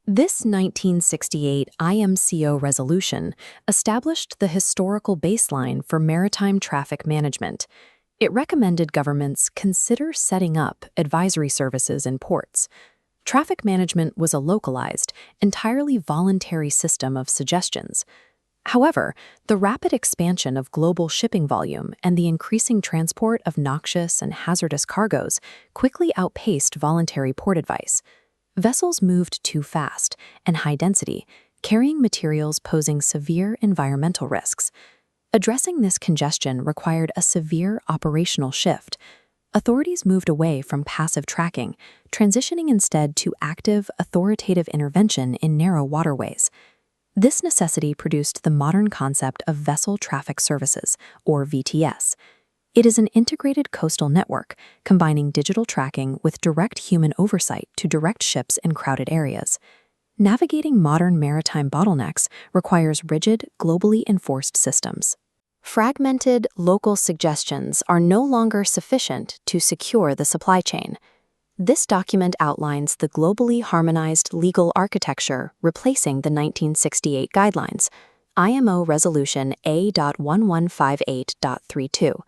This 1968 IMCO resolution established the historical baseline for maritime traffic management. It recommended governments consider setting up advisory services in ports. Traffic management was a localized, entirely voluntary system of suggestions. However, the rapid expansion of global shipping volume and the increasing transport of noxious and hazardous cargoes quickly outpaced voluntary port advice. Vessels moved too fast and high density, carrying materials posing severe environmental risks. Addressing this congestion required a severe operational shift. Authorities moved away from passive tracking, transitioning instead to active, authoritative intervention in narrow waterways. This necessity produced the modern concept of Vessel Traffic Services, or VTS. It is an integrated coastal network, combining digital tracking with direct human oversight to direct ships in crowded areas. Navigating modern maritime bottlenecks requires rigid, globally enforced systems. Fragmented, local suggestions are no longer sufficient to secure the supply chain. This document outlines the globally harmonized legal architecture replacing the 1968 guidelines, IMO Resolution A.1158.32.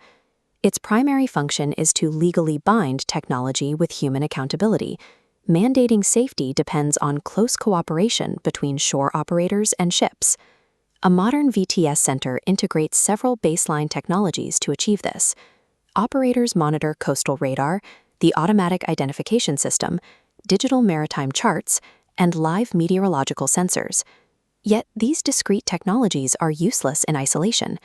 Its primary function is to legally bind technology with human accountability. Mandating safety depends on close cooperation between shore operators and ships. A modern VTS center integrates several baseline technologies to achieve this. Operators monitor coastal radar, the automatic identification system, digital maritime charts, and live meteorological sensors. Yet these discrete technologies are useless in isolation.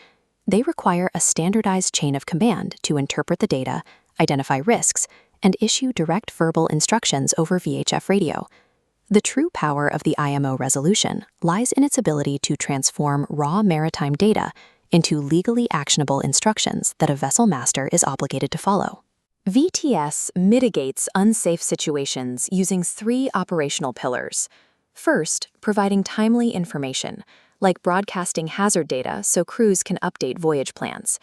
They require a standardized chain of command to interpret the data, identify risks, and issue direct verbal instructions over VHF radio. The true power of the IMO resolution lies in its ability to transform raw maritime data into legally actionable instructions that a vessel master is obligated to follow. VTS mitigates unsafe situations using three operational pillars. First, providing timely information, like broadcasting hazard data so crews can update voyage plans.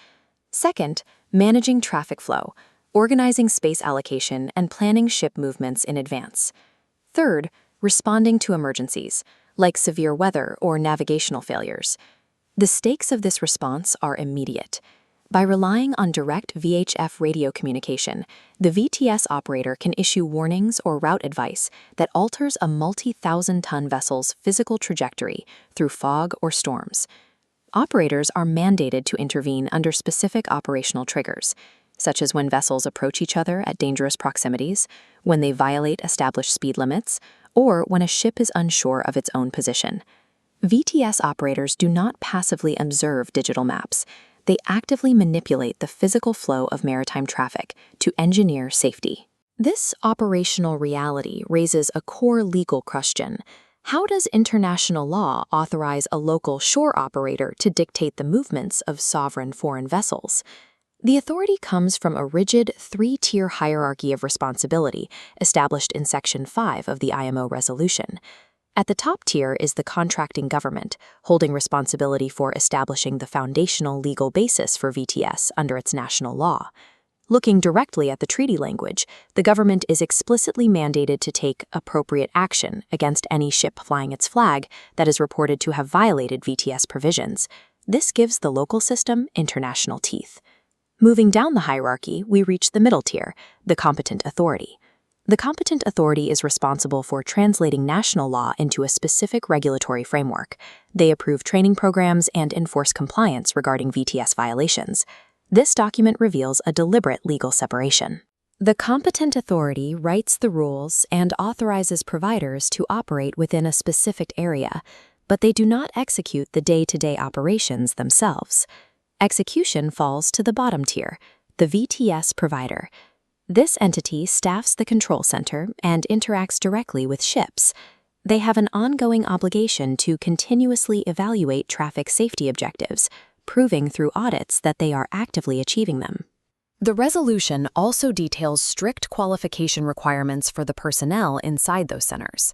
Second, managing traffic flow, organizing space allocation and planning ship movements in advance. Third, responding to emergencies, like severe weather or navigational failures. The stakes of this response are immediate. By relying on direct VHF radio communication, the VTS operator can issue warnings or route advice that alters a multi-thousand-ton vessel's physical trajectory through fog or storms. Operators are mandated to intervene under specific operational triggers, such as when vessels approach each other at dangerous proximities, when they violate established speed limits, or when a ship is unsure of its own position. VTS operators do not passively observe digital maps. They actively manipulate the physical flow of maritime traffic to engineer safety. This operational reality raises a core legal question. How does international law authorize a local shore operator to dictate the movements of sovereign foreign vessels? The authority comes from a rigid three-tier hierarchy of responsibility established in Section 5 of the IMO resolution. At the top tier is the contracting government, holding responsibility for establishing the foundational legal basis for VTS under its national law. Looking directly at the treaty language, the government is explicitly mandated to take appropriate action against any ship flying its flag that is reported to have violated VTS provisions. This gives the local system international teeth. Moving down the hierarchy, we reach the middle tier, the competent authority. The competent authority is responsible for translating national law into a specific regulatory framework. They approve training programs and enforce compliance regarding VTS violations. This document reveals a deliberate legal separation. The competent authority writes the rules and authorizes providers to operate within a specific area, but they do not execute the day-to-day operations themselves. Execution falls to the bottom tier, the VTS provider. This entity staffs the control center and interacts directly with ships. They have an ongoing obligation to continuously evaluate traffic safety objectives, proving through audits that they are actively achieving them. The resolution also details strict qualification requirements for the personnel inside those centers.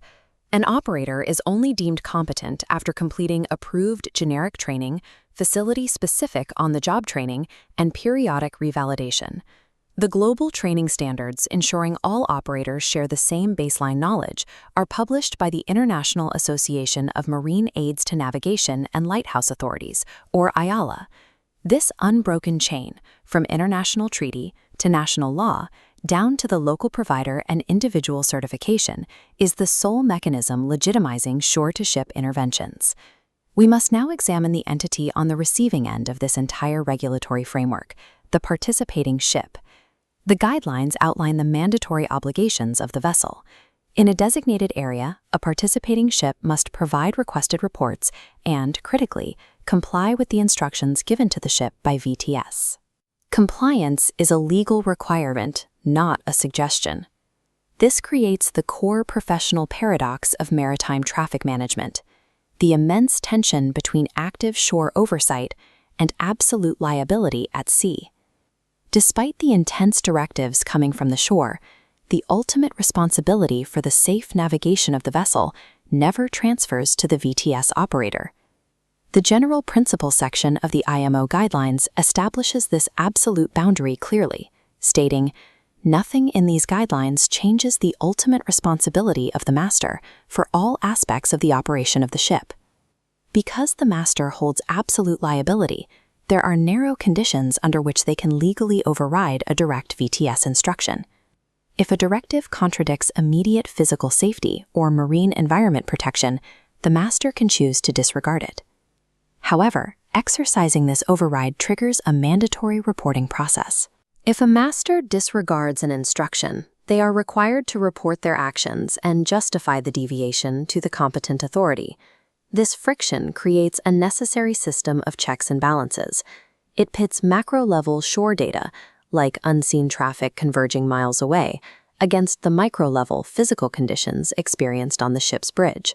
An operator is only deemed competent after completing approved generic training, facility-specific on-the-job training, and periodic revalidation. The global training standards ensuring all operators share the same baseline knowledge are published by the International Association of Marine Aids to Navigation and Lighthouse Authorities, or IALA. This unbroken chain, from international treaty to national law, down to the local provider and individual certification, is the sole mechanism legitimizing shore-to-ship interventions. We must now examine the entity on the receiving end of this entire regulatory framework, the participating ship. The guidelines outline the mandatory obligations of the vessel. In a designated area, a participating ship must provide requested reports and, critically, comply with the instructions given to the ship by VTS. Compliance is a legal requirement, not a suggestion. This creates the core professional paradox of maritime traffic management, the immense tension between active shore oversight and absolute liability at sea. Despite the intense directives coming from the shore, the ultimate responsibility for the safe navigation of the vessel never transfers to the VTS operator. The General Principles section of the IMO guidelines establishes this absolute boundary clearly, stating, "Nothing in these guidelines changes the ultimate responsibility of the master for all aspects of the operation of the ship." Because the master holds absolute liability, there are narrow conditions under which they can legally override a direct VTS instruction. If a directive contradicts immediate physical safety or marine environment protection, the master can choose to disregard it. However, exercising this override triggers a mandatory reporting process. If a master disregards an instruction, they are required to report their actions and justify the deviation to the competent authority. This friction creates a necessary system of checks and balances. It pits macro-level shore data, like unseen traffic converging miles away, against the micro-level physical conditions experienced on the ship's bridge.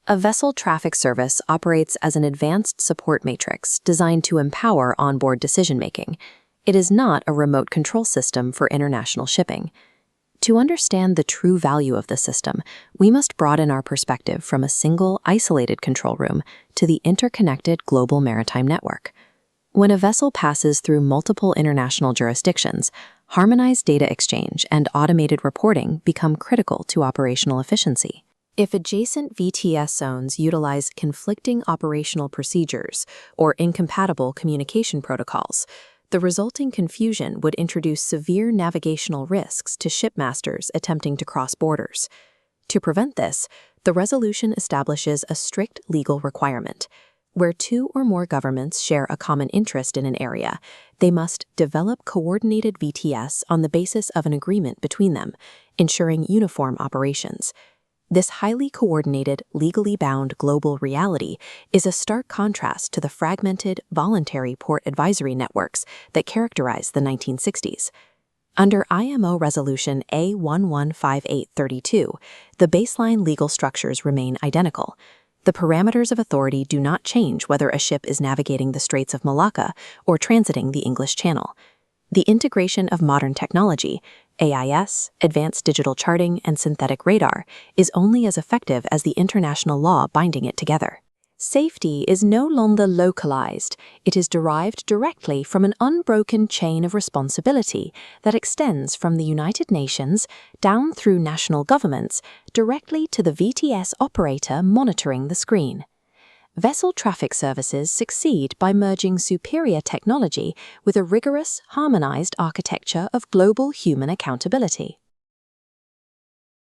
A vessel traffic service operates as an advanced support matrix designed to empower onboard decision-making. It is not a remote control system for international shipping. To understand the true value of the system, we must broaden our perspective from a single, isolated control room to the interconnected global maritime network. When a vessel passes through multiple international jurisdictions, harmonized data exchange and automated reporting become critical to operational efficiency. If adjacent VTS zones utilize conflicting operational procedures or incompatible communication protocols, the resulting confusion would introduce severe navigational risks to shipmasters attempting to cross borders. To prevent this, the resolution establishes a strict legal requirement. Where two or more governments share a common interest in an area, they must develop coordinated VTS on the basis of an agreement between them, ensuring uniform operations. This highly coordinated, legally bound global reality is a stark contrast to the fragmented, voluntary port advisory networks that characterize the 1960s. Under IMO Resolution A115832, the baseline legal structures remain identical. The parameters of authority do not change whether a ship is navigating the Straits of Malacca or transiting the English Channel. The integration of modern technology, AIS, advanced digital charting, and synthetic radar, is only as effective as the international law binding it together. Safety is no longer localized. It is derived directly from an unbroken chain of responsibility that extends from the United Nations down through national governments directly to the VTS operator monitoring the screen. Vessel traffic services succeed by merging superior technology with a rigorous, harmonized architecture of global human accountability.